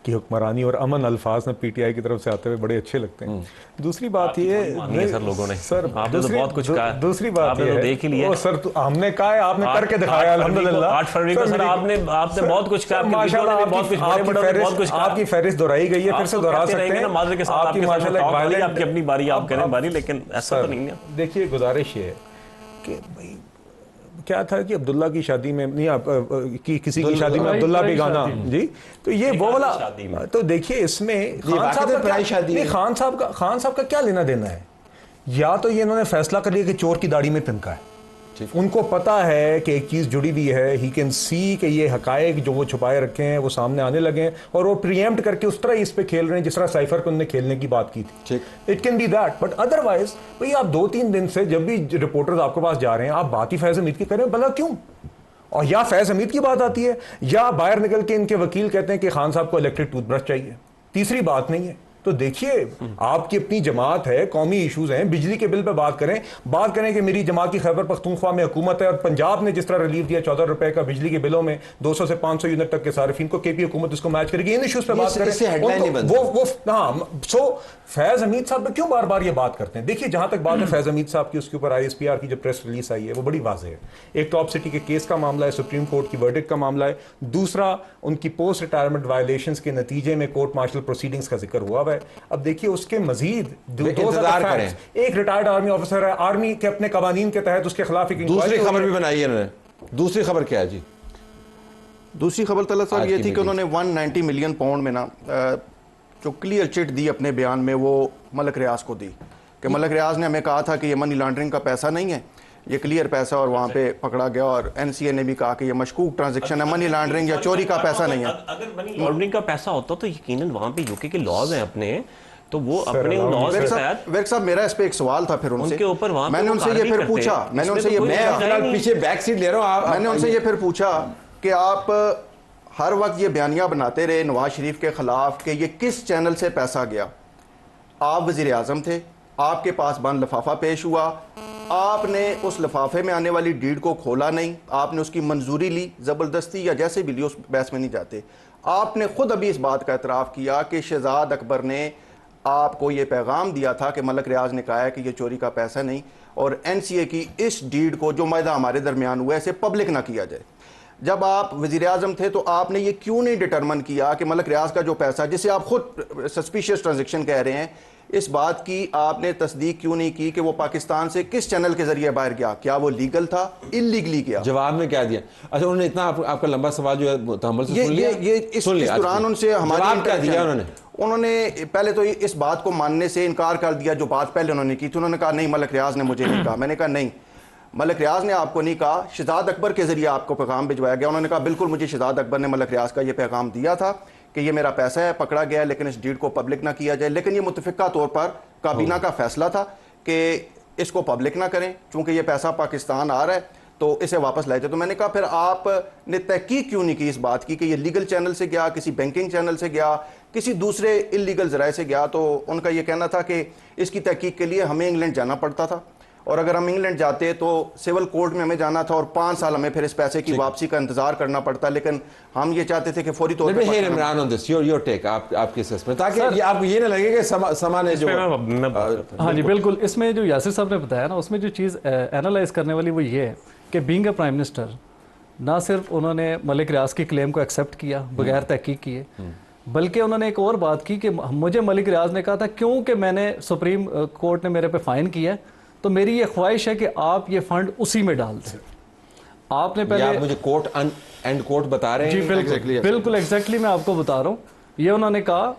کی حکمرانی اور امن الفاظ میں پی ٹی آئی کی طرف سے آتے ہوئے بڑے اچھے لگتے ہیں. دوسری بات یہ ہے سر, لوگوں نے سر آپ نے تو بہت کچھ کہا, دوسری بات یہ ہے دیکھ ہی لیا سر, ہم نے کہا ہے, آپ نے کر کے دکھایا الحمدللہ. 8 فروری کو سر آپ نے بہت کچھ کہا, آپ کی فہرست دہرائی گئی ہے, پھر سے دہرا سکتے ہیں آپ کی ماشاءاللہ. آپ کی اپنی باری, آپ کہنے باری, لیکن ایسا تو نہیں ہے. دیکھیے گزارش یہ ہے کہ بھائی کیا تھا کہ عبداللہ کی شادی میں نہیں, کسی کی شادی میں عبداللہ بھی گانا, جی, تو یہ وہ والا. تو دیکھیے اس میں خان صاحب کا کیا لینا دینا ہے. یا تو یہ انہوں نے فیصلہ کر لیا کہ چور کی داڑھی میں پھنکا ہے, ان کو پتا ہے کہ ایک چیز جڑی ہوئی ہے, ہی کین سی کہ یہ حقائق جو وہ چھپائے رکھے ہیں وہ سامنے آنے لگے ہیں, اور وہ پریمپٹ کر کے اس طرح اس پہ کھیل رہے ہیں جس طرح سائفر کو انہوں نے کھیلنے کی بات کی تھی. It can be that, but otherwise بھئی آپ 2-3 دن سے جب بھی رپورٹرز آپ کے پاس جا رہے ہیں آپ بات ہی فیض حمید کی کریں, بھلا کیوں؟ اور یا فیض حمید کی بات آتی ہے, یا باہر نکل کے ان کے وکیل کہتے ہیں کہ خان صاحب کو الیکٹرک ٹوتھ برش چاہیے, تیسری بات نہیں ہے. تو دیکھیے آپ کی اپنی جماعت ہے, قومی ایشوز ہیں, بجلی کے بل پہ بات کریں کہ میری جماعت کی خیبر پختونخوا میں حکومت ہے, اور پنجاب نے جس طرح ریلیف دیا 14 روپے کا بجلی کے بلوں میں 200 سے 500 یونٹ تک کے صارفین کو, کے پی حکومت اس کو میچ کرے گی. ان ایشوز پہ بات کریں. ہاں, سو فیض حمید صاحب پہ کیوں بار بار یہ بات کرتے ہیں؟ دیکھیے جہاں تک بات ہے فیض حمید صاحب کی, اس کے اوپر ISPR کی جو پریس ریلیز آئی ہے وہ بڑی واضح ہے. ایک ٹاپ سٹی کے کیس کا معاملہ ہے, سپریم کورٹ کی ورڈکٹ کا معاملہ ہے, دوسرا ان کی پوسٹ ریٹائرمنٹ وائلیشنز کے نتیجے میں کورٹ مارشل پروسیڈنگز کا ذکر ہوا ہے. اب دیکھیے اس کے مزید انتظار کریں. ایک ریٹائرڈ آرمی آفیسر ہے, آرمی کے اپنے قوانین کے تحت اس کے خلاف ایک دوسری خبر بھی بنائی ہے انہوں نے. دوسری خبر کیا ہے جی؟ دوسری خبر طلعت صاحب یہ تھی کہ انہوں نے 190 ملین پاؤنڈ میں نا جو کلیئر چٹ دی اپنے بیان میں وہ ملک ریاض کو دی, کہ ملک ریاض نے ہمیں کہا تھا کہ یہ منی لانڈرنگ کا پیسہ نہیں ہے, یہ کلیئر پیسہ, اور وہاں پہ پکڑا گیا, اور NCA نے بھی کہا کہ یہ مشکوک ٹرانزیکشن ہے, منی لانڈرنگ یا چوری کا پیسہ نہیں ہے. اگر منی لانڈرنگ کا پیسہ ہوتا تو یقیناً وہاں پہ UK کے لاز ہیں اپنے, تو وہ اپنے لاز کے تحت. ورک صاحب میرا اس پہ ایک سوال تھا پھر ان سے, میں نے ان سے یہ پھر پوچھا, میں پیچھے بیک سیٹ لے رہا ہوں, میں نے ان سے یہ پھر پوچھا کہ آپ ہر وقت یہ بیانیہ بناتے رہے نواز شریف کے خلاف کہ یہ کس چینل سے پیسہ گیا. آپ وزیر اعظم تھے, آپ کے پاس بند لفافہ پیش ہوا, آپ نے اس لفافے میں آنے والی ڈیڈ کو کھولا نہیں, آپ نے اس کی منظوری لی زبردستی یا جیسے بھی لی, اس بحث میں نہیں جاتے. آپ نے خود ابھی اس بات کا اعتراف کیا کہ شہزاد اکبر نے آپ کو یہ پیغام دیا تھا کہ ملک ریاض نے کہا ہے کہ یہ چوری کا پیسہ نہیں, اور NCA کی اس ڈیڈ کو جو معاہدہ ہمارے درمیان ہوا ہے اسے پبلک نہ کیا جائے. جب آپ وزیر اعظم تھے تو آپ نے یہ کیوں نہیں ڈٹرمن کیا کہ ملک ریاض کا جو پیسہ, جسے آپ خود سسپیشیس ٹرانزیکشن کہہ رہے ہیں, اس بات کی آپ نے تصدیق کیوں نہیں کی کہ وہ پاکستان سے کس چینل کے ذریعے باہر گیا, کیا وہ لیگل تھا, انلیگلی گیا؟ جواب میں کیا دیا؟ اچھا انہوں نے اتنا آپ کا لمبا سوال جو ہے تحمل سے اس دوران ان سے جواب کیا دیا انہوں نے پہلے تو اس بات کو ماننے سے انکار کر دیا جو بات پہلے انہوں نے کی تھی. انہوں نے کہا نہیں ملک ریاض نے مجھے نہیں کہا. میں نے کہا نہیں, ملک ریاض نے آپ کو نہیں کہا, شہزاد اکبر کے ذریعے آپ کو پیغام بھجوایا گیا. انہوں نے کہا بالکل مجھے شہزاد اکبر نے ملک ریاض کا یہ پیغام دیا تھا کہ یہ میرا پیسہ ہے, پکڑا گیا ہے, لیکن اس ڈیڈ کو پبلک نہ کیا جائے. لیکن یہ متفقہ طور پر کابینہ کا فیصلہ تھا کہ اس کو پبلک نہ کریں, چونکہ یہ پیسہ پاکستان آ رہا ہے تو اسے واپس لائے تھے. تو میں نے کہا پھر آپ نے تحقیق کیوں نہیں کی اس بات کی کہ یہ لیگل چینل سے گیا, کسی بینکنگ چینل سے گیا, کسی دوسرے انلیگل ذرائع سے گیا؟ تو ان کا یہ کہنا تھا کہ اس کی تحقیق کے لیے ہمیں انگلینڈ جانا پڑتا تھا, اور اگر ہم انگلینڈ جاتے تو سول کورٹ میں ہمیں جانا تھا, اور 5 سال ہمیں پھر اس پیسے کی واپسی کا انتظار کرنا پڑتا. لیکن ہم یہ چاہتے تھے کہ فوری طور پہ عمران آن دس یور ٹیک آپ کی سیس میں, تاکہ آپ کو یہ نہ لگے کہ سما نے جو. ہاں جی بالکل, اس میں جو یاسر صاحب نے بتایا نا, اس میں جو چیز اینالائز کرنے والی وہ یہ ہے کہ بینگ اے پرائم منسٹر نہ صرف انہوں نے ملک ریاض کی کلیم کو ایکسیپٹ کیا بغیر تحقیق کیے, بلکہ انہوں نے ایک اور بات کی کہ مجھے ملک ریاض نے کہا تھا کیونکہ میں نے سپریم کورٹ نے میرے پہ فائن کیا ہے تو میری یہ خواہش ہے کہ آپ یہ فنڈ اسی میں ڈال دیں. آپ نے یہ پہلے آپ مجھے کوٹ اینڈ کوٹ بتا رہے جی ہیں؟ بالکل ایگزیکٹلی میں آپ کو بتا رہا ہوں. یہ انہوں نے کہا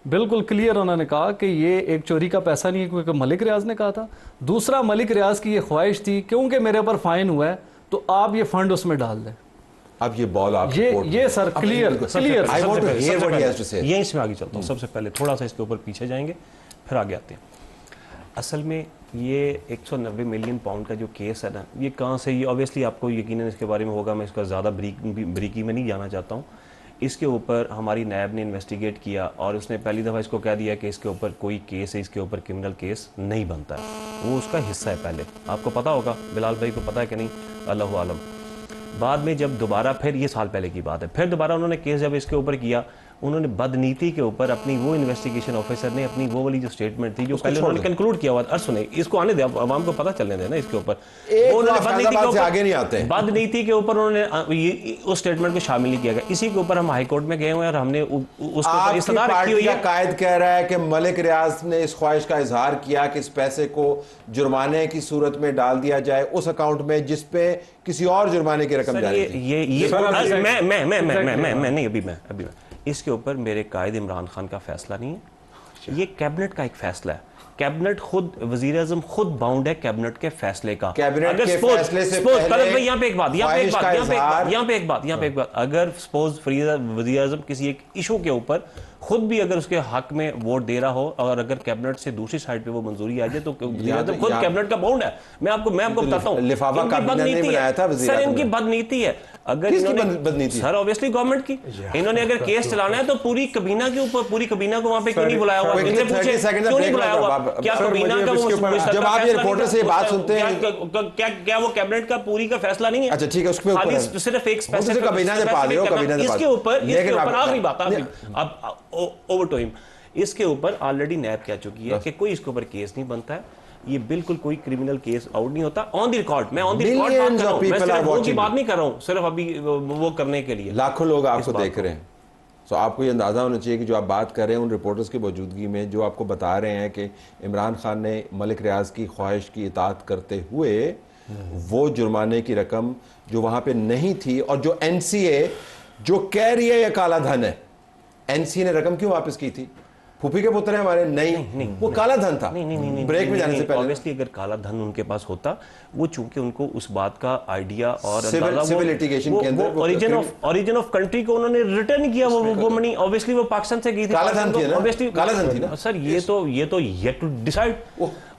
بالکل کلیئر، انہوں نے کہا کہ یہ ایک چوری کا پیسہ نہیں ہے، کیونکہ ملک ریاض نے کہا تھا. دوسرا، ملک ریاض کی یہ خواہش تھی کیونکہ میرے اوپر فائن ہوا ہے تو آپ یہ فنڈ اس میں ڈال دیں. اب یہ بال آپ یہ سر clear I want to hear what he has to say. یہ اس میں آگے چلتا ہوں. سب سے پہلے تھوڑا سا اس کے اوپر پیچھے جائیں گے پھر آگے آتے ہیں. اصل میں یہ 190 ملین پاؤنڈ کا جو کیس ہے نا، یہ کہاں سے، یہ اوبیسلی آپ کو یقیناً اس کے بارے میں ہوگا، میں اس کا زیادہ بریکی میں نہیں جانا چاہتا ہوں. اس کے اوپر ہماری نیب نے انویسٹیگیٹ کیا اور اس نے پہلی دفعہ اس کو کہہ دیا کہ اس کے اوپر کوئی کیس ہے، اس کے اوپر کرمنل کیس نہیں بنتا ہے. وہ اس کا حصہ ہے. پہلے آپ کو پتا ہوگا، بلال بھائی کو پتا ہے کہ نہیں، اللہ عالم. بعد میں جب دوبارہ، پھر یہ سال پہلے کی بات ہے، پھر دوبارہ انہوں نے کیس جب اس کے اوپر کیا، انہوں نے بدنیتی کے اوپر اپنی وہ انویسٹیگیشن آفیسر نے اپنی وہ والی جو سٹیٹمنٹ تھی جو پہلے انہوں نے کنکلوڈ کیا ہوا تھا، سنیں اس کو آنے دیں، عوام کو پتہ چلنے دیں نا اس کے اوپر. بدنیتی کے اوپر انہوں نے اس سٹیٹمنٹ کو شامل نہیں کیا گیا. اسی کے اوپر ہم ہائی کورٹ میں گئے ہوئے ہیں اور ہم نے اس کے اوپر استدعا رکھی ہوئی ہے. قائد کہہ رہا ہے کہ ملک ریاض نے اس خواہش کا اظہار کیا کہ اس پیسے کو جرمانے کی صورت میں ڈال دیا جائے اس اکاؤنٹ میں جس پہ کسی اور جرمانے کی رقم جاری تھی. ابھی اس کے اوپر میرے قائد عمران خان کا فیصلہ نہیں ہے، یہ کیبنٹ کا ایک فیصلہ ہے. کیبنٹ خود، وزیر اعظم خود باؤنڈ ہے کیبنٹ کے فیصلے کا. کیبنٹ کے فیصلے سے پہلے یہاں پہ ایک بات، اگر سپوز وزیر اعظم کسی ایک ایشو کے اوپر خود بھی اگر اس کے حق میں ووٹ دے رہا ہو اور اگر کیبنٹ سے دوسری سائڈ پہ وہ منظوری آ جائے تو وزیر اعظم خود کیبنٹ کا باؤنڈ ہے. میں آپ کو بتاتا ہوں، لفافہ کابینہ نے بنایا تھا وزیر اعظم. سر ان کی بدنیتی ہے. اگر سر اوبیسلی گورنمنٹ کی، انہوں نے اگر کیس چلانا ہے تو پوری کابینہ کے اوپر، پوری کابینہ کو وہاں پہ کیوں نہیں بلایا ہوا؟ ان سے پوچھیں کیوں نہیں بلایا ہوا؟ کیا کابینہ کا، جب آپ یہ رپورٹر سے یہ بات سنتے ہیں، کیا وہ کیبنٹ کا پوری کا فیصلہ نہیں ہے؟ اچھا ٹھیک ہے، اس پہ صرف ایک اس کے اوپر آخری بات اب اوور ٹو ہم. اس کے اوپر آلریڈی نیب کہہ چکی ہے کہ کوئی اس کے اوپر کیس نہیں بنتا ہے. یہ بالکل کوئی کرمنل کیس آؤٹ نہیں ہوتا. آن دی ریکارڈ، میں آن دی ریکارڈ بات کر رہا ہوں، میں صرف وہ کی بات نہیں کر رہا ہوں صرف ابھی وہ کرنے کے لیے. لاکھوں لوگ آپ کو دیکھ رہے ہیں. سو آپ کو یہ اندازہ ہونا چاہیے کہ جو آپ بات کر رہے ہیں ان رپورٹرز کی موجودگی میں، جو آپ کو بتا رہے ہیں کہ عمران خان نے ملک ریاض کی خواہش کی اطاعت کرتے ہوئے وہ جرمانے کی رقم جو وہاں پہ نہیں تھی، اور جو این سی اے جو کہہ رہی ہے یہ کالا دھن ہے، این سی اے نے رقم کیوں واپس کی تھی؟ پھوپھی کے پتر ہیں ہمارے، نہیں وہ کالا دھن تھا. بریک میں جانے سے پہلے obviously اگر کالا دھن ان کے پاس ہوتا، وہ چونکہ ان کو اس بات کا آئیڈیا اور سول لیٹیگیشن کے اندر اوریجن آف کنٹری کو انہوں نے ریٹرن کیا، وہ منی اوبیسلی وہ پاکستان سے گئی تھی. کالا دھن تھی نا، کالا دھن تھی نا سر. یہ تو yet to decide،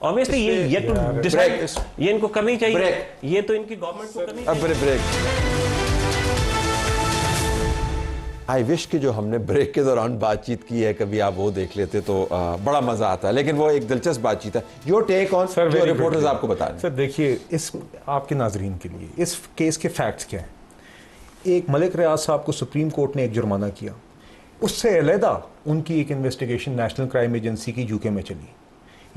obviously یہ yet to decide، یہ ان کو کرنی چاہیے، یہ تو ان کی گورنمنٹ کو کرنی چاہیے. بریک. آئی وش کہ جو ہم نے بریک کے دوران بات چیت کی ہے کبھی آپ وہ دیکھ لیتے تو بڑا مزہ آتا ہے، لیکن وہ ایک دلچسپ بات چیت ہے. یور ٹیک آن جو رپورٹرز آپ کو بتا رہے ہیں. سر دیکھیے، اس آپ کے ناظرین کے لیے اس کیس کے فیکٹس کیا ہیں. ایک ملک ریاض صاحب کو سپریم کورٹ نے ایک جرمانہ کیا، اس سے علیحدہ ان کی ایک انویسٹیگیشن نیشنل کرائم ایجنسی کی UK میں چلی.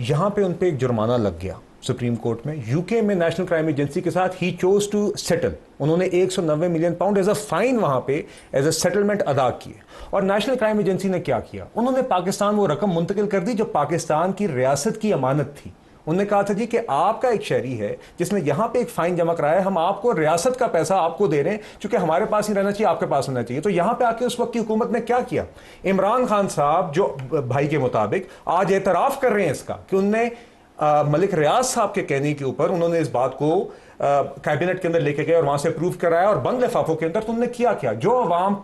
یہاں پہ ان پہ ایک جرمانہ لگ گیا سپریم کورٹ میں. UK میں نیشنل کرائم ایجنسی کے ساتھ ہی چوز ٹو سیٹل. انہوں نے 190 million pound as a fine وہاں پہ ایز اے سیٹلمنٹ ادا کیے. اور نیشنل کرائم ایجنسی نے کیا کیا؟ انہوں نے پاکستان وہ رقم منتقل کر دی جو پاکستان کی ریاست کی امانت تھی. انہوں نے کہا تھا جی کہ آپ کا ایک شہری ہے جس نے یہاں پہ ایک فائن جمع کرایا ہے، ہم آپ کو ریاست کا پیسہ آپ کو دے رہے ہیں، چونکہ ہمارے پاس ہی رہنا چاہیے، آپ کے پاس ہونا چاہیے. تو یہاں پہ آ کے اس وقت کی حکومت نے کیا کیا؟ عمران خان صاحب جو بھائی کے مطابق آج اعتراف کر رہے ہیں اس کا کہ انہوں نے ملک ریاض صاحب کے کہنے کے اوپر انہوں نے اس بات کو کیبنٹ کے اندر لے کے گئے اور وہاں سے اپروو کرایا، اور بند لفافوں کے اندر تو انہوں نے کیا جو عوام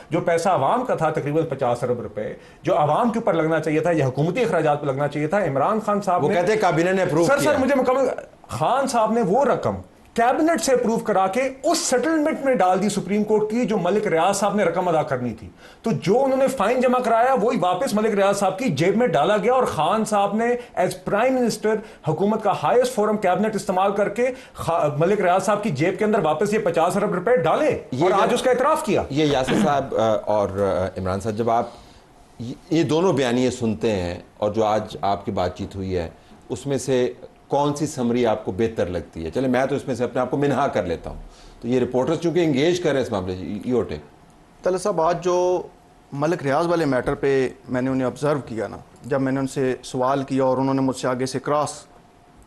جو پیسہ عوام کا تھا تقریباً 50 ارب روپے جو عوام کے اوپر لگنا چاہیے تھا یا حکومتی اخراجات پہ لگنا چاہیے تھا، عمران خان صاحب وہ کہتے ہیں کابینہ نے اپروو کیا. سر مجھے مکمل، خان صاحب نے وہ رقم کیبنٹ سے اپروو کرا کے اس سیٹلمنٹ میں ڈال دی سپریم کورٹ کی جو ملک ریاض صاحب نے رقم ادا کرنی تھی. تو جو انہوں نے فائن جمع کرایا وہی واپس ملک ریاض صاحب کی جیب میں ڈالا گیا، اور خان صاحب نے ایز پرائم منسٹر حکومت کا ہائیسٹ فورم کیبنٹ استعمال کر کے ملک ریاض صاحب کی جیب کے اندر واپس یہ 50 ارب روپے ڈالے اور آج اس کا اعتراف کیا. یہ یاسر صاحب اور عمران صاحب، جب آپ یہ دونوں بیانیے سنتے ہیں اور جو آج آپ کی بات چیت ہوئی ہے، اس میں سے کون سی سمری آپ کو بہتر لگتی ہے؟ چلے میں تو اس میں سے اپنے آپ کو منہا کر لیتا ہوں. تو یہ رپورٹرز چونکہ انگیج کر رہے ہیں اس معاملے سے، یور ٹیک. طلعت صاحب، آج جو ملک ریاض والے میٹر پہ میں نے انہیں آبزرو کیا نا، جب میں نے ان سے سوال کیا اور انہوں نے مجھ سے آگے سے cross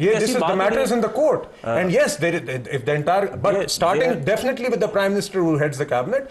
This is the matter is in the court, and yes, if the entire, but starting definitely with the prime minister who heads the cabinet,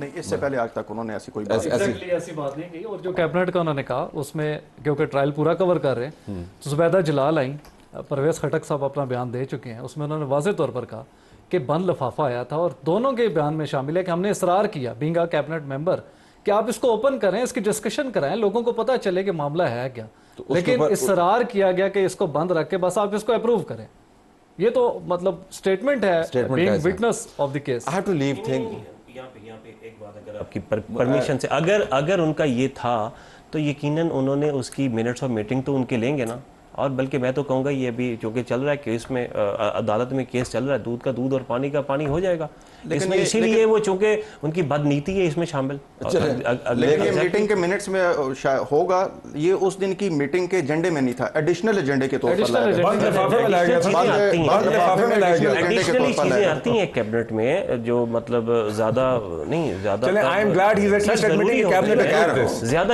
نہیں اس سے پہلے آج تک انہوں نے ایسی کوئی بات Exactly ایسی بات نہیں کی. اور جو کیبنٹ کا انہوں نے کہا اس میں کیونکہ ٹرائل پورا کور کر رہے ہیں تو زبیدہ جلال آئیں, پرویز خٹک صاحب اپنا بیان دے چکے ہیں, اس میں انہوں نے واضح طور پر کہا کہ بند لفافہ آیا تھا اور دونوں کے بیان میں شامل ہے کہ ہم نے اصرار کیا بینگ اے کیبنٹ ممبر کہ آپ اس کو اوپن کریں, اس کی ڈسکشن کرائیں, لوگوں کو پتہ چلے کہ معاملہ ہے کیا, لیکن اصرار کیا گیا کہ اس کو بند رکھ کے بس آپ اس کو اپروو کریں. یہ تو مطلب سٹیٹمنٹ ہے being witness of the case. I have to leave thing. یہاں پہ ایک بات, اگر آپ کی پرمیشن سے اگر ان کا یہ تھا تو یقیناً انہوں نے اس کی منٹس آف میٹنگ تو ان کے لیں گے نا. اور بلکہ میں تو کہوں گا یہ ابھی چونکہ چل رہا ہے کیس میں, عدالت میں کیس چل رہا ہے, دودھ کا دودھ اور پانی کا پانی ہو جائے گا. اس میں اسی لیے وہ چونکہ ان کی بد نیتی ہے اس میں شامل. لیکن یہ میٹنگ کے منٹس میں ہوگا, یہ اس دن کی میٹنگ کے ایجنڈے میں نہیں تھا, ایڈیشنل ایجنڈے کے طور پر لایا گیا. بند لفافے میں لایا گیا تھا. ایڈیشنلی چیزیں آتی ہیں کیبنٹ میں جو مطلب زیادہ نہیں, زیادہ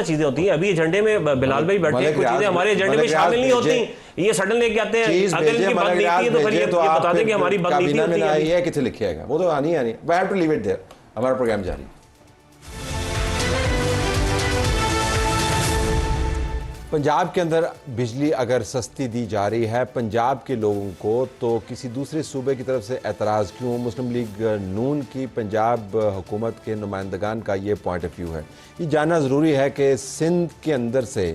چیزیں ہوتی ہیں. ابھی ایجنڈے میں بلال بھائی بیٹھے ہیں, کچھ چیزیں ہمارے ایجنڈے میں شامل نہیں ہوتی, یہ سڈن لے کے آتے ہیں. اگر ان کی بد نیتی ہے تو پھر یہ بتا دیں کہ ہماری بد نیتی ہوتی ہے. یہ کتنے لکھے گا وہ تو آنی آنی. I have to leave it there. ہمارا پروگرام جاری. پنجاب کے اندر بجلی اگر سستی دی جا رہی ہے پنجاب کے لوگوں کو تو کسی دوسرے صوبے کی طرف سے اعتراض کیوں؟ مسلم لیگ نون کی پنجاب حکومت کے نمائندگان کا یہ پوائنٹ آف ویو ہے. یہ جاننا ضروری ہے کہ سندھ کے اندر سے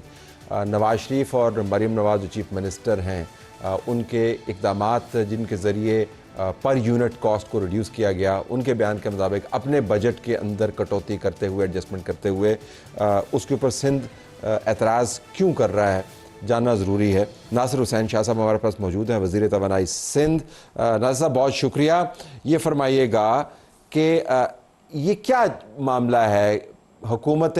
نواز شریف اور مریم نواز جو چیف منسٹر ہیں ان کے اقدامات جن کے ذریعے پر یونٹ کاسٹ کو ریڈیوس کیا گیا, ان کے بیان کے مطابق اپنے بجٹ کے اندر کٹوتی کرتے ہوئے, ایڈجسٹمنٹ کرتے ہوئے, اس کے اوپر سندھ اعتراض کیوں کر رہا ہے جاننا ضروری ہے. ناصر حسین شاہ صاحب ہمارے پاس موجود ہیں, وزیر توانائی سندھ. ناصر صاحب بہت شکریہ. یہ فرمائیے گا کہ یہ کیا معاملہ ہے؟ حکومت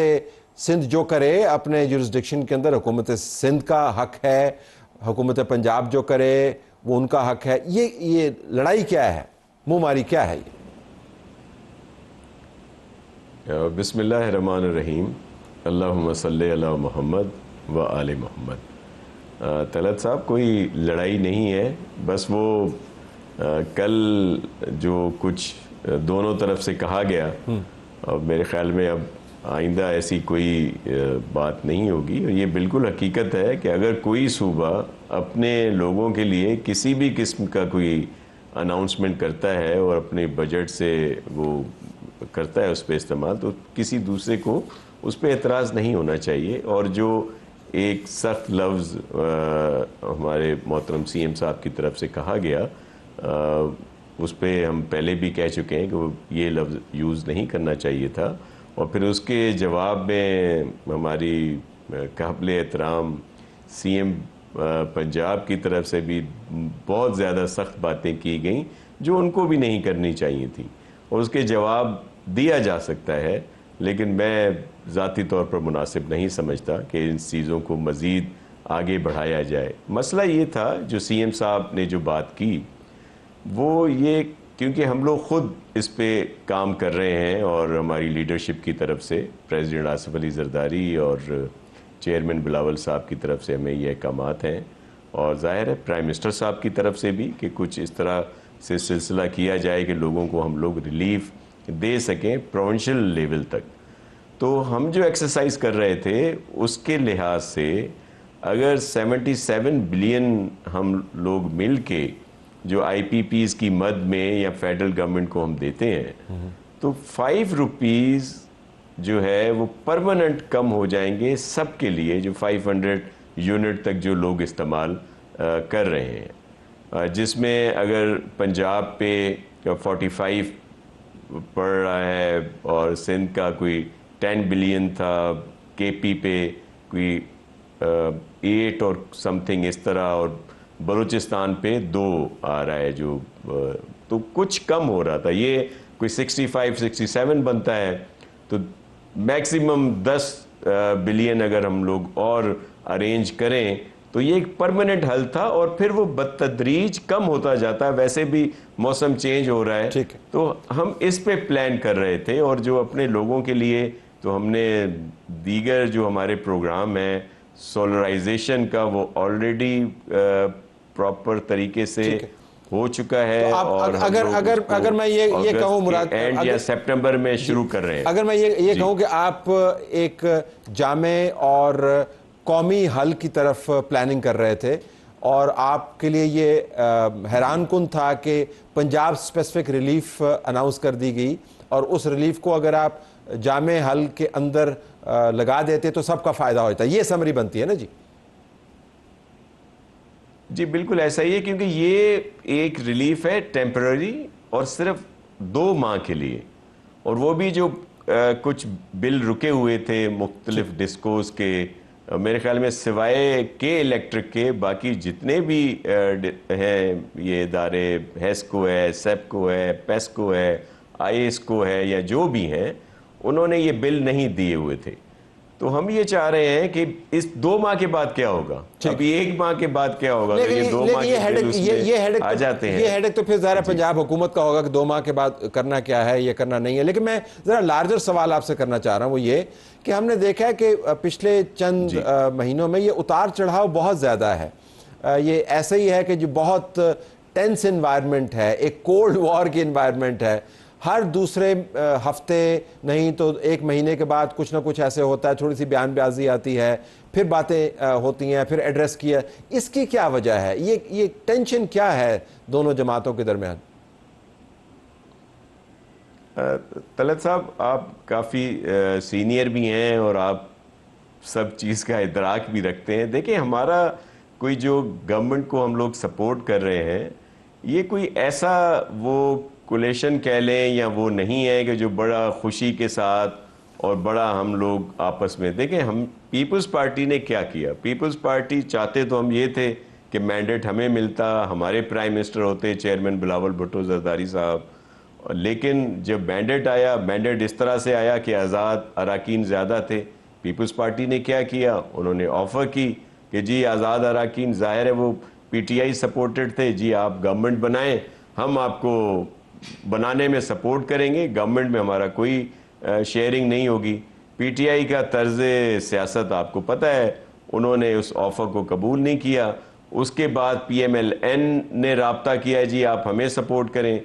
سندھ جو کرے اپنے جورسڈکشن کے اندر حکومت سندھ کا حق ہے, حکومت پنجاب جو کرے وہ ان کا حق ہے. یہ لڑائی کیا ہے, منہ ماری کیا ہے یہ؟ بسم اللہ الرحمن الرحیم. اللہم صلی علی محمد و آل محمد. طلعت صاحب کوئی لڑائی نہیں ہے, بس وہ کل جو کچھ دونوں طرف سے کہا گیا, اور میرے خیال میں اب آئندہ ایسی کوئی بات نہیں ہوگی. یہ بالکل حقیقت ہے کہ اگر کوئی صوبہ اپنے لوگوں کے لیے کسی بھی قسم کا کوئی اناؤنسمنٹ کرتا ہے اور اپنے بجٹ سے وہ کرتا ہے اس پہ استعمال, تو کسی دوسرے کو اس پہ اعتراض نہیں ہونا چاہیے. اور جو ایک سخت لفظ ہمارے محترم سی ایم صاحب کی طرف سے کہا گیا, اس پہ ہم پہلے بھی کہہ چکے ہیں کہ وہ یہ لفظ یوز نہیں کرنا چاہیے تھا. اور پھر اس کے جواب میں ہماری قابل احترام سی ایم پنجاب کی طرف سے بھی بہت زیادہ سخت باتیں کی گئیں جو ان کو بھی نہیں کرنی چاہیے تھی, اور اس کے جواب دیا جا سکتا ہے, لیکن میں ذاتی طور پر مناسب نہیں سمجھتا کہ ان چیزوں کو مزید آگے بڑھایا جائے. مسئلہ یہ تھا جو سی ایم صاحب نے جو بات کی وہ یہ, کیونکہ ہم لوگ خود اس پہ کام کر رہے ہیں اور ہماری لیڈرشپ کی طرف سے پریزیڈنٹ آصف علی زرداری اور چیئرمین بلاول صاحب کی طرف سے ہمیں یہ احکامات ہیں, اور ظاہر ہے پرائم منسٹر صاحب کی طرف سے بھی کہ کچھ اس طرح سے سلسلہ کیا جائے کہ لوگوں کو ہم لوگ ریلیف دے سکیں پروونشل لیول تک. تو ہم جو ایکسرسائز کر رہے تھے اس کے لحاظ سے اگر 77 بلین ہم لوگ مل کے جو آئی پی پیز کی مد میں یا فیڈرل گورنمنٹ کو ہم دیتے ہیں تو 5 روپیز جو ہے وہ پرماننٹ کم ہو جائیں گے سب کے لیے, جو 500 یونٹ تک جو لوگ استعمال کر رہے ہیں, جس میں اگر پنجاب پہ 45 پڑ رہا ہے اور سندھ کا کوئی 10 بلین تھا, کے پی پہ کوئی 8 اور سم تھنگ اس طرح, اور بلوچستان پہ 2 آ رہا ہے جو, تو کچھ کم ہو رہا تھا. یہ کوئی 65-67 بنتا ہے, تو میکسیمم 10 بلین اگر ہم لوگ اور ارینج کریں تو یہ ایک پرماننٹ حل تھا, اور پھر وہ بتدریج کم ہوتا جاتا ہے. ویسے بھی موسم چینج ہو رہا ہے, تو ہم اس پہ پلان کر رہے تھے. اور جو اپنے لوگوں کے لیے تو ہم نے دیگر جو ہمارے پروگرام ہیں سولرائزیشن کا وہ آلریڈی پراپر طریقے سے ہو چکا ہے تو آپ اور اگر میں یہ کہوں مراد اینڈ یا سپٹمبر میں شروع کر رہے ہیں. اگر میں یہ کہوں کہ آپ ایک جامع اور قومی حل کی طرف پلاننگ کر رہے تھے اور آپ کے لیے یہ حیران کن تھا کہ پنجاب اسپیسیفک ریلیف اناؤنس کر دی گئی اور اس ریلیف کو اگر آپ جامع حل کے اندر لگا دیتے تو سب کا فائدہ ہوتا ہے, یہ سمری بنتی ہے نا جی؟ جی بالکل ایسا ہی ہے, کیونکہ یہ ایک ریلیف ہے ٹیمپرری اور صرف 2 ماہ کے لیے, اور وہ بھی جو کچھ بل رکے ہوئے تھے مختلف ڈسکوز کے, میرے خیال میں سوائے کے الیکٹرک کے باقی جتنے بھی ہیں یہ ادارے, ہیسکو ہے, سیپکو ہے, پیسکو ہے, آئی ایس کو ہے, یا جو بھی ہیں, انہوں نے یہ بل نہیں دیے ہوئے تھے. تو ہم یہ چاہ رہے ہیں کہ اس 2 ماہ کے بعد کیا ہوگا, ابھی 1 ماہ کے بعد کیا ہوگا, تو یہ 2 ماہ کے بل اس میں آ جاتے ہیں. یہ ہیڈک تو پھر ذرا پنجاب حکومت کا ہوگا کہ 2 ماہ کے بعد کرنا کیا ہے, یہ کرنا نہیں ہے. لیکن میں ذرا لارجر سوال آپ سے کرنا چاہ رہا ہوں, وہ یہ کہ ہم نے دیکھا ہے کہ پچھلے چند مہینوں میں یہ اتار چڑھاؤ بہت زیادہ ہے. یہ ایسا ہی ہے کہ جو بہت ٹینس انوائرمنٹ ہے, ایک کولڈ وار کی انوائرمنٹ ہے. ہر دوسرے ہفتے نہیں تو 1 مہینے کے بعد کچھ نہ کچھ ایسے ہوتا ہے, تھوڑی سی بیان بازی آتی ہے, پھر باتیں ہوتی ہیں, پھر ایڈریس کیا. اس کی کیا وجہ ہے, یہ ٹینشن کیا ہے دونوں جماعتوں کے درمیان؟ طلعت صاحب آپ کافی سینئر بھی ہیں اور آپ سب چیز کا ادراک بھی رکھتے ہیں. دیکھیں ہمارا کوئی جو گورنمنٹ کو ہم لوگ سپورٹ کر رہے ہیں, یہ کوئی ایسا وہ کولیشن کہہ لیں یا وہ نہیں ہے کہ جو بڑا خوشی کے ساتھ اور بڑا ہم لوگ آپس میں. دیکھیں ہم پیپلز پارٹی نے کیا کیا, پیپلز پارٹی چاہتے تو ہم یہ تھے کہ مینڈیٹ ہمیں ملتا, ہمارے پرائم منسٹر ہوتے چیئرمین بلاول بھٹو زرداری صاحب, لیکن جب مینڈیٹ آیا, مینڈیٹ اس طرح سے آیا کہ آزاد اراکین زیادہ تھے. پیپلز پارٹی نے کیا کیا, انہوں نے آفر کی کہ جی آزاد اراکین ظاہر ہے وہ پی ٹی آئی سپورٹڈ تھے, جی آپ گورنمنٹ بنائیں, ہم آپ کو بنانے میں سپورٹ کریں گے, گورنمنٹ میں ہمارا کوئی شیئرنگ نہیں ہوگی. پی ٹی آئی کا طرز سیاست آپ کو پتہ ہے, انہوں نے اس آفر کو قبول نہیں کیا. اس کے بعد پی ایم ایل این نے رابطہ کیا جی آپ ہمیں سپورٹ کریں.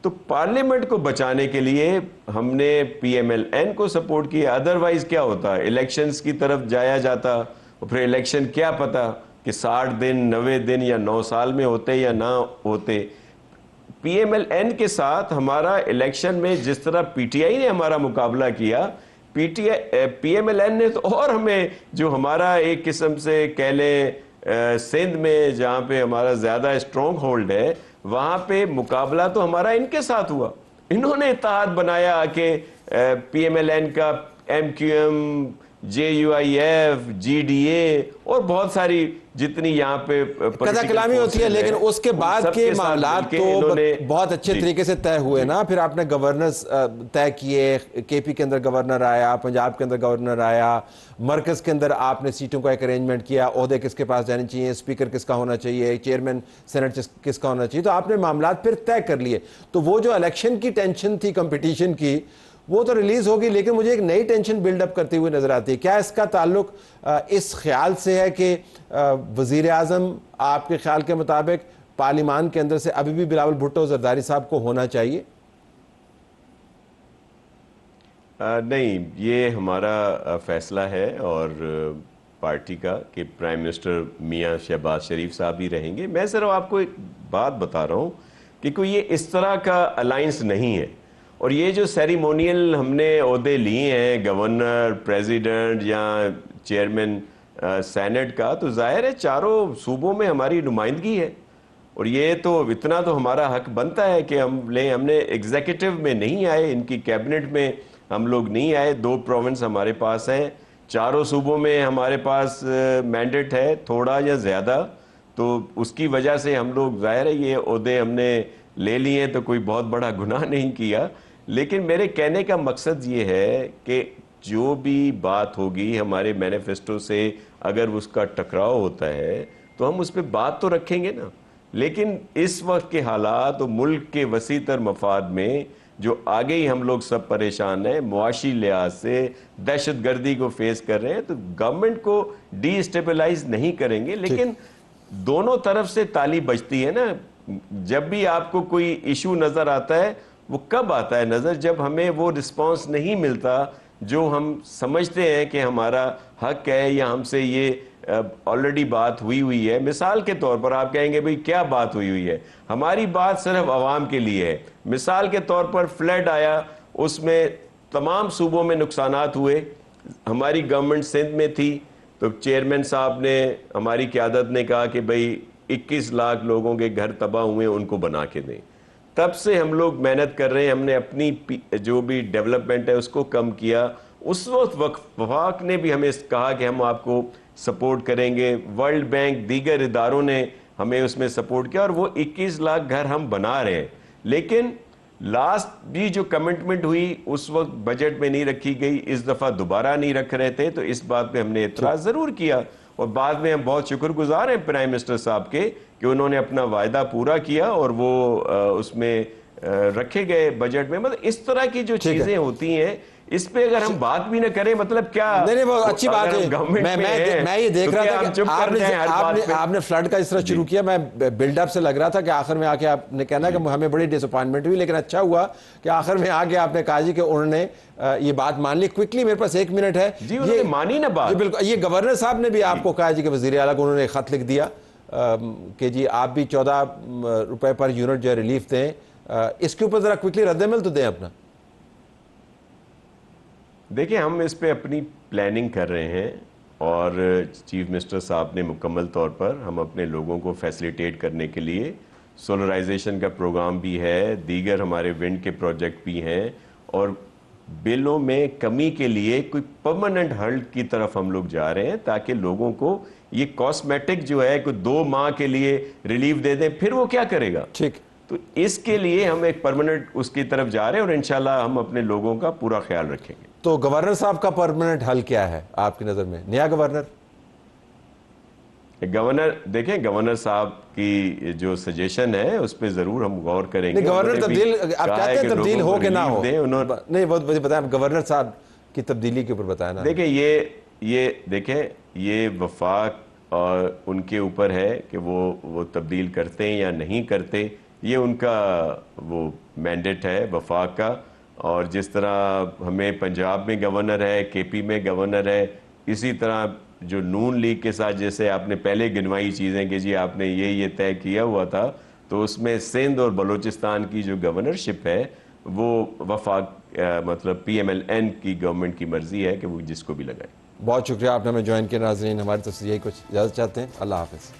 تو پارلیمنٹ کو بچانے کے لیے ہم نے پی ایم ایل این کو سپورٹ کیا. ادروائز کیا ہوتا, الیکشنز کی طرف جایا جاتا, اور پھر الیکشن کیا پتہ کہ 60 دن 90 دن یا 9 سال میں ہوتے یا نہ ہوتے. پی ایم ایل این کے ساتھ ہمارا الیکشن میں جس طرح پی ٹی آئی نے ہمارا مقابلہ کیا, پی ایم ایل این نے تو اور ہمیں جو ہمارا ایک قسم سے کہہ لیں سندھ میں جہاں پہ ہمارا زیادہ اسٹرانگ ہولڈ ہے, وہاں پہ مقابلہ تو ہمارا ان کے ساتھ ہوا. انہوں نے اتحاد بنایا کہ پی ایم ایل این کا M Q M, J U I F, G D A اور بہت ساری جتنی یہاں پہ قضا کلامی ہوتی ہے, لیکن اس کے بعد کے معاملات تو بہت اچھے طریقے سے طے ہوئے نا. پھر آپ نے گورنرز طے کیے, کے پی کے اندر گورنر آیا, پنجاب کے اندر گورنر آیا, مرکز کے اندر آپ نے سیٹوں کا ایک ارینجمنٹ کیا, عہدے کس کے پاس جانے چاہیے, اسپیکر کس کا ہونا چاہیے, چیئرمین سینٹ کس کا ہونا چاہیے, تو آپ نے معاملات پھر طے کر لیے. تو وہ جو الیکشن کی ٹینشن تھی کمپٹیشن کی, وہ تو ریلیز ہوگی, لیکن مجھے ایک نئی ٹینشن بلڈ اپ کرتے ہوئے نظر آتی ہے. کیا اس کا تعلق اس خیال سے ہے کہ وزیر اعظم آپ کے خیال کے مطابق پارلیمان کے اندر سے ابھی بھی بلاول بھٹو زرداری صاحب کو ہونا چاہیے؟ نہیں, یہ ہمارا فیصلہ ہے اور پارٹی کا کہ پرائم منسٹر میاں شہباز شریف صاحب ہی رہیں گے. میں صرف آپ کو ایک بات بتا رہا ہوں کہ کوئی یہ اس طرح کا الائنس نہیں ہے, اور یہ جو سیریمونیل ہم نے عہدے لیے ہیں گورنر, پریزیڈنٹ یا چیئرمین سینٹ کا, تو ظاہر ہے چاروں صوبوں میں ہماری نمائندگی ہے, اور یہ تو اتنا تو ہمارا حق بنتا ہے کہ ہم لیں. ہم نے ایگزیکٹو میں نہیں آئے, ان کی کیبنٹ میں ہم لوگ نہیں آئے. 2 پروونس ہمارے پاس ہیں, چاروں صوبوں میں ہمارے پاس مینڈیٹ ہے تھوڑا یا زیادہ, تو اس کی وجہ سے ہم لوگ ظاہر ہے یہ عہدے ہم نے لے لیے, تو کوئی بہت بڑا گناہ نہیں کیا. لیکن میرے کہنے کا مقصد یہ ہے کہ جو بھی بات ہوگی ہمارے مینیفیسٹو سے, اگر اس کا ٹکراؤ ہوتا ہے تو ہم اس پہ بات تو رکھیں گے نا. لیکن اس وقت کے حالات اور ملک کے وسیع تر مفاد میں جو آگے ہی ہم لوگ سب پریشان ہیں, معاشی لحاظ سے دہشت گردی کو فیس کر رہے ہیں, تو گورنمنٹ کو ڈی اسٹیبلائز نہیں کریں گے. لیکن دونوں طرف سے تالی بجتی ہے نا, جب بھی آپ کو کوئی ایشو نظر آتا ہے وہ کب آتا ہے نظر؟ جب ہمیں وہ رسپانس نہیں ملتا جو ہم سمجھتے ہیں کہ ہمارا حق ہے یا ہم سے یہ آلریڈی بات ہوئی ہے. مثال کے طور پر آپ کہیں گے بھئی کیا بات ہوئی ہے؟ ہماری بات صرف عوام کے لیے ہے. مثال کے طور پر فلڈ آیا, اس میں تمام صوبوں میں نقصانات ہوئے, ہماری گورنمنٹ سندھ میں تھی تو چیئرمین صاحب نے, ہماری قیادت نے کہا کہ بھئی 21 لاکھ لوگوں کے گھر تباہ ہوئے ان کو بنا کے دیں. تب سے ہم لوگ محنت کر رہے ہیں, ہم نے اپنی جو بھی ڈیولپمنٹ ہے اس کو کم کیا. اس وقت وفاق نے بھی ہمیں کہا کہ ہم آپ کو سپورٹ کریں گے, ورلڈ بینک دیگر اداروں نے ہمیں اس میں سپورٹ کیا اور وہ 21 لاکھ گھر ہم بنا رہے ہیں. لیکن لاسٹ بھی جو کمٹمنٹ ہوئی اس وقت بجٹ میں نہیں رکھی گئی, اس دفعہ دوبارہ نہیں رکھ رہے تھے, تو اس بات پہ ہم نے اعتراض ضرور کیا. اور بعد میں ہم بہت شکر گزار ہیں پرائم منسٹر صاحب کے کہ انہوں نے اپنا وعدہ پورا کیا اور وہ اس میں رکھے گئے بجٹ میں. مطلب اس طرح کی جو چیزیں ہوتی ہیں اس پہ اگر ہم بات بھی نہ کریں مطلب کیا؟ نہیں وہ اچھی بات ہے. میں یہ دیکھ رہا تھا کہ آپ نے فلڈ کا اس طرح شروع کیا, میں بلڈ اپ سے لگ رہا تھا کہ آخر میں آ کے آپ نے کہنا کہ ہمیں بڑی ڈس اپوائنٹمنٹ ہوئی, لیکن اچھا ہوا کہ آخر میں آ کے آپ نے کہا جی کہ انہوں نے یہ بات مان لی. کوئکلی میرے پاس 1 منٹ ہے. جی انہوں نے مانی نا بات. بالکل, یہ گورنر صاحب نے بھی آپ کو کہا جی کہ وزیر اعلیٰ کو انہوں نے خط لکھ دیا کہ جی آپ بھی 14 روپے پر یونٹ جو ہے ریلیف دیں. اس کے اوپر ذرا کوئکلی رد عمل تو دیں اپنا. دیکھیں ہم اس پہ اپنی پلاننگ کر رہے ہیں اور چیف منسٹر صاحب نے مکمل طور پر ہم اپنے لوگوں کو فیسیلیٹیٹ کرنے کے لیے سولرائزیشن کا پروگرام بھی ہے, دیگر ہمارے ونڈ کے پروجیکٹ بھی ہیں, اور بلوں میں کمی کے لیے کوئی پرماننٹ حل کی طرف ہم لوگ جا رہے ہیں تاکہ لوگوں کو یہ کاسمیٹک جو ہے کوئی 2 ماہ کے لیے ریلیف دے دیں, پھر وہ کیا کرے گا؟ ٹھیک, تو اس کے لیے ہم ایک پرماننٹ اس کی طرف جا رہے ہیں اور انشاءاللہ ہم اپنے لوگوں کا پورا خیال رکھیں گے. تو گورنر صاحب کا پرماننٹ حل کیا ہے آپ کی نظر میں؟ نیا گورنر دیکھیں گورنر صاحب کی جو سجیشن ہے اس پہ ضرور ہم غور کریں گے. گورنر تبدیل آپ چاہتے ہیں تبدیل ہو کہ نہ ہو؟ نہیں وہ مجھے بتائیں گورنر صاحب کی تبدیلی کے اوپر بتائیں نا. دیکھیں یہ وفاق اور ان کے اوپر ہے کہ وہ تبدیل کرتے ہیں یا نہیں کرتے, یہ ان کا وہ مینڈیٹ ہے وفاق کا. اور جس طرح ہمیں پنجاب میں گورنر ہے, کے پی میں گورنر ہے, اسی طرح جو نون لیگ کے ساتھ جیسے آپ نے پہلے گنوائی چیزیں کہ جی آپ نے یہ طے کیا ہوا تھا, تو اس میں سندھ اور بلوچستان کی جو گورنرشپ ہے وہ وفاق مطلب PMLN کی گورنمنٹ کی مرضی ہے کہ وہ جس کو بھی لگائے. بہت شکریہ آپ نے ہمیں جوائن کیا. ناظرین ہماری تصویر یہی کچھ اجازت چاہتے ہیں. اللہ حافظ.